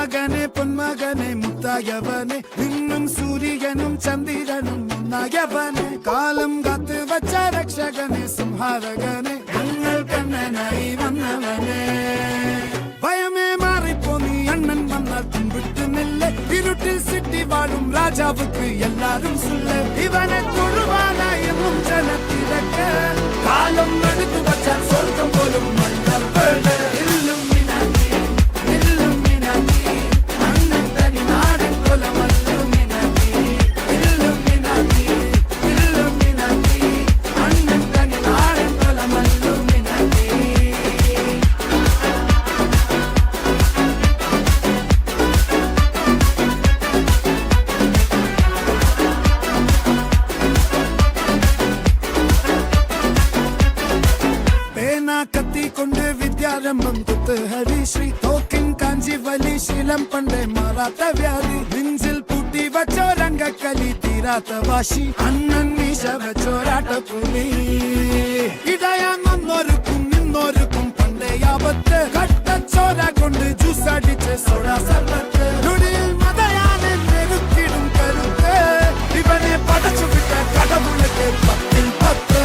മകനെ പൊന്മകനെ മുത്തായവനെ നിന്നും സൂര്യനും ചന്ദ്രനും ഒന്നായവനെ കാലം കാത്ത് വച്ച രക്ഷകനെ സംഹാരകനെ ഞങ്ങൾ കണ്ണനായി വന്നവനെ ഭയമേ മാറിപ്പോ നീ അണ്ണൻ വന്നാൽ പിൻവിട്ടുന്നില്ല ഇരുട്ടിൽ സിറ്റി വാഴും രാജാവുക്ക് എല്ലാരും സുല്ല ഇവനെ തൊഴുവാനായെന്നും ജനത്തിരക്ക് കാലം എടുത്തു വച്ചാൽ സ്വർഗം പോലും കത്തിക്കൊണ്ട് വിദ്യാരംഭം കുത്ത് ഹരിശ്രീ തോക്കിൻ കാഞ്ചി വലി ശീലം പണ്ടേ മാറാത്ത വ്യാധി നെഞ്ചിൽ പൂട്ടി വച്ചോരംഗക്കലി തീരാത്ത വാശി അണ്ണൻ മീശ വെച്ചോരാട്ട പുലി ഇടയാന്നൊരുക്കും നിന്നൊരുക്കും പണ്ടേ ആപത്ത് കട്ടച്ചോര കൊണ്ട് ജ്യൂസ് അടിച്ച് സോഡാ സർബത്ത് നുടിയിൽ മതയാനെ നെരുക്കിടും കരുത്ത് ഇവനെ പടച്ചു വിട്ട കടവുളക്ക് 10-ൽ 10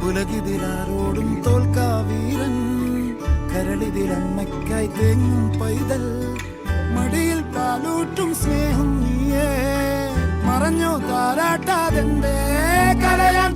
ഉലകിതിലാരോടും തോൽക്കാ വീരൻ കരളിതിലമ്മയ്ക്കായി തേങ്ങും പൈതൽ മടിയിൽ പാലൂട്ടും സ്നേഹം നീയേ മറഞ്ഞോ താരാട്ടാതെന്തേ കരയാൻ